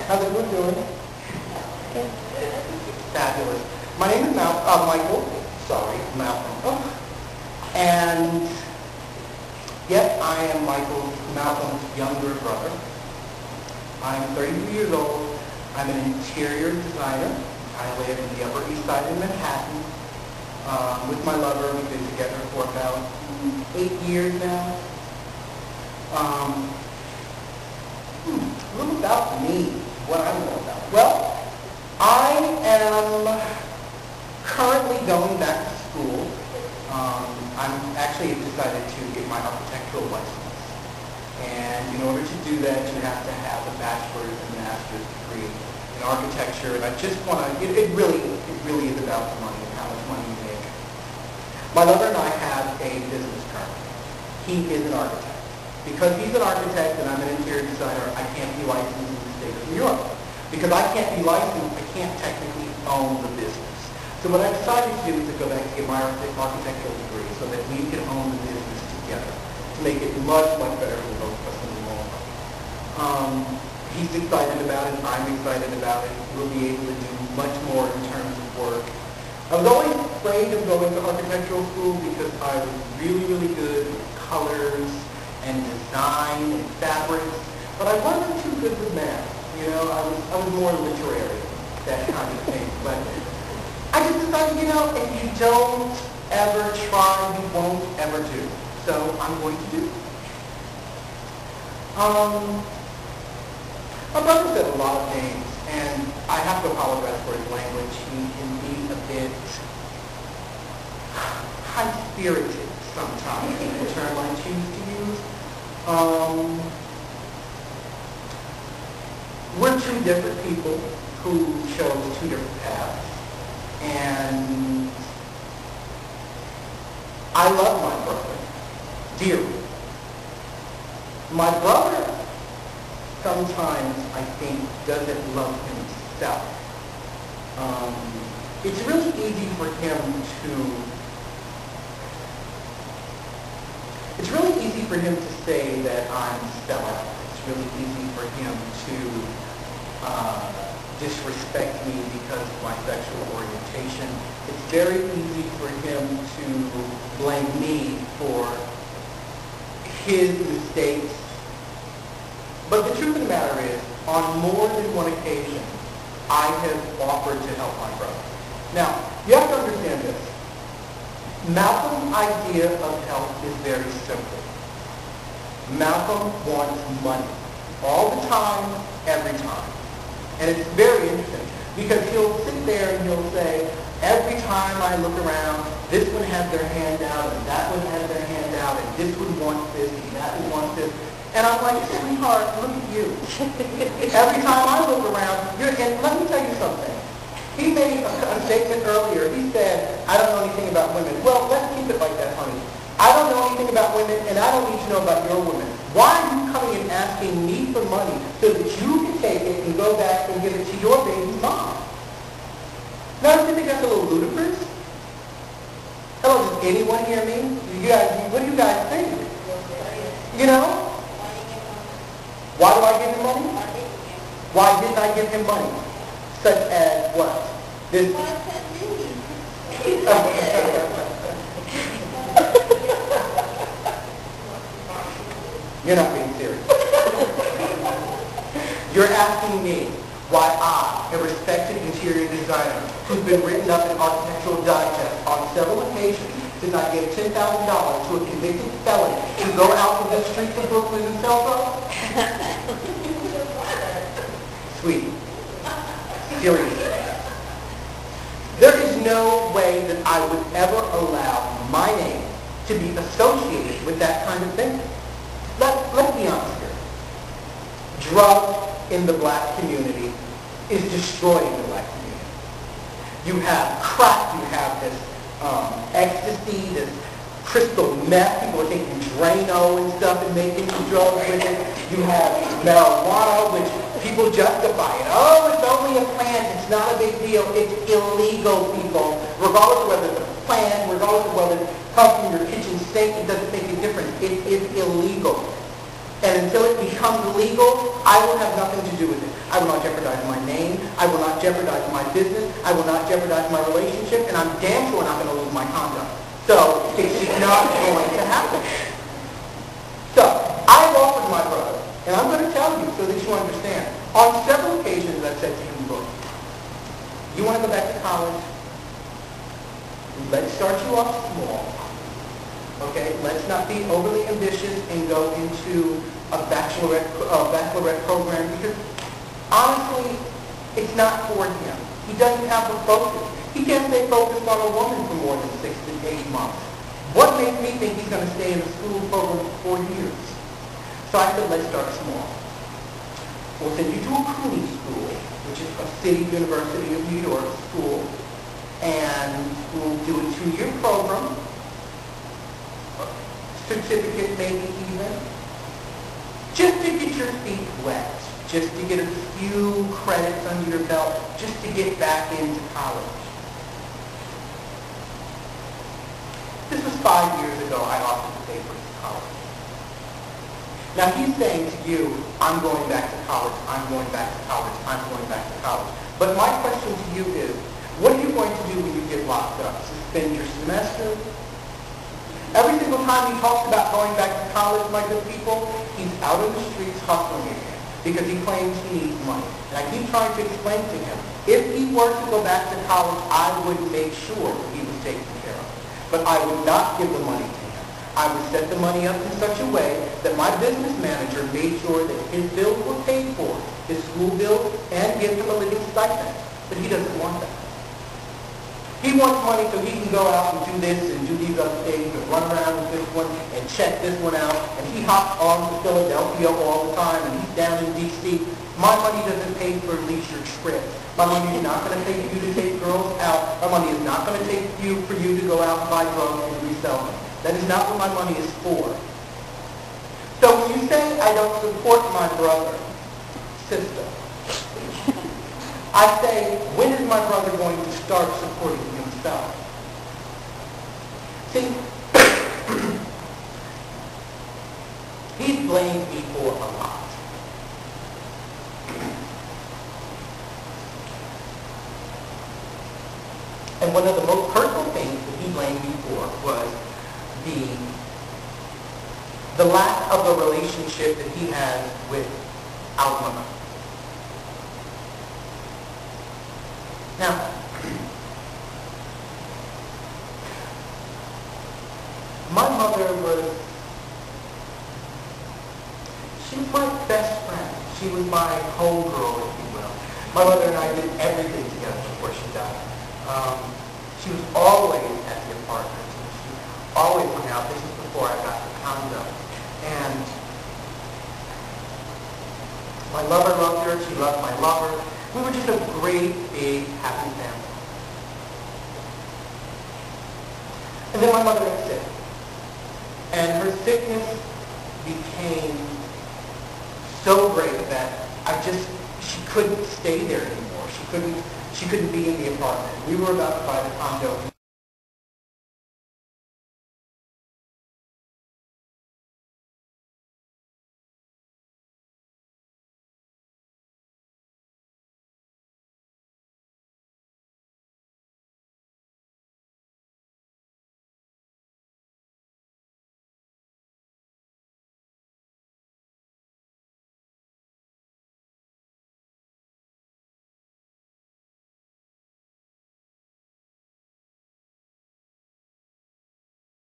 How's everyone doing? Good. Fabulous. My name is Michael. Sorry, Malcolm. Oh. And yes, I am Malcolm's younger brother. I'm 33 years old. I'm an interior designer. I live in the Upper East Side in Manhattan with my lover. We've been together for about 8 years now. A little about me, what I know about. Well, I am currently going back to school. I'm actually decided to get my architectural license. And in order to do that, you have to have a bachelor's and master's degree in architecture. And I just want to, it really is about the money and how much money you make. My lover and I have a business currently. He is an architect. Because he's an architect and I'm an interior designer, I can't be licensed in the state of New York. Because I can't be licensed, I can't technically own the business. So what I decided to do is to go back to get my architectural degree so that we can own the business together to make it much, much better for both of us in the long run. He's excited about it, I'm excited about it. We'll be able to do much more in terms of work. I was always afraid of going to architectural school because I was really good with colors and design and fabrics, but I wasn't too good with math. You know, I was more literary, that kind of thing. But I just decided, if you don't ever try, you won't ever do. So I'm going to do it. My brother said a lot of things, and I have to apologize for his language. He can be a bit high-spirited sometimes, is the term I choose to use. We're two different people who chose two different paths. And I love my brother dearly. My brother sometimes, I think, doesn't love himself. It's really easy for him to say that I'm sellout. It's really easy for him to disrespect me because of my sexual orientation. It's very easy for him to blame me for his mistakes. But the truth of the matter is, on more than one occasion, I have offered to help my brother. Now, you have to understand this. Malcolm's idea of help is very simple. Malcolm wants money. All the time, every time. And it's very interesting because he'll sit there and he'll say, every time I look around, this one has their hand out and that one has their hand out and this one wants this and that one wants this. And I'm like, sweetheart, look at you. Every time I look around, and let me tell you something. He made a statement earlier. He said, I don't know anything about women. Well, let's keep it like that, honey. I don't know anything about women, and I don't need to know about your women. Why are you coming and asking me for money so that you can take it and go back and give it to your baby's mom? Now, don't you think that's a little ludicrous? Hello, does anyone hear me? What do you guys think? Why do I give him money? Why didn't I give him money? Such as what? This. You're not being serious. You're asking me why I, a respected interior designer who's been written up in Architectural Digest on several occasions, did not give $10,000 to a convicted felon to go out to the streets of Brooklyn and sell drugs? Sweet. Seriously. There is no way that I would ever allow my name to be associated with that kind of thing. Let's be honest here. Drugs in the black community is destroying the black community. You have crack, you have this ecstasy, this crystal meth. People are taking Drano and stuff and making drugs with it. You have marijuana, which people justify it. Oh, it's only a plant. It's not a big deal. It's illegal, people. Regardless of whether it's a plant, regardless of whether it comes from your kitchen sink, it doesn't make a difference. It is illegal. And until it becomes legal, I will have nothing to do with it. I will not jeopardize my name. I will not jeopardize my business. I will not jeopardize my relationship, and I'm damn sure not going to lose my conduct. So it's just not going to happen. So I've offered my brother, and I'm going to tell you so that you understand. On several occasions I've said to him, look, you want to go back to college? Let's start you off small. Okay, let's not be overly ambitious and go into a bachelorette program because honestly, it's not for him. He doesn't have the focus. He can't stay focused on a woman for more than 6 to 8 months. What makes me think he's going to stay in a school program for 4 years? So I said, let's start small. We'll send you to a CUNY school, which is a City University of New York school, and we'll do a 2-year program, certificate maybe even, just to get your feet wet, just to get a few credits under your belt, just to get back into college. This was 5 years ago I offered to pay for his college. Now he's saying to you, I'm going back to college, I'm going back to college, I'm going back to college. But my question to you is, what are you going to do when you get locked up? Suspend your semester? Every single time he talks about going back to college, my good people, he's out in the streets hustling again because he claims he needs money. And I keep trying to explain to him, if he were to go back to college, I would make sure that he was taken care of. But I would not give the money to him. I would set the money up in such a way that my business manager made sure that his bills were paid for, his school bills, and give him a living stipend. But he doesn't want that. He wants money so he can go out and do this and do these other things and run around with this one and check this one out. And he hops on to Philadelphia all the time and he's down in D.C. My money doesn't pay for leisure trips. My money is not going to pay for you to take girls out. My money is not going to take for you to go out and buy drugs and resell them. That is not what my money is for. So when you say I don't support my brother, sister, I say, when is my brother going to start supporting himself? See, he's blamed me for a lot. And one of the most hurtful things that he blamed me for was the lack of a relationship that he has with our mother. Now, my mother she was my best friend. She was my homegirl, if you will. My mother and I did everything together before she died. She was always at the apartment. She always hung out. This was before I got the condo. And my lover loved her. She loved my lover. We were just a great, big, happy family. And then my mother got sick. And her sickness became so great that she couldn't stay there anymore. She couldn't be in the apartment. We were about to buy the condo in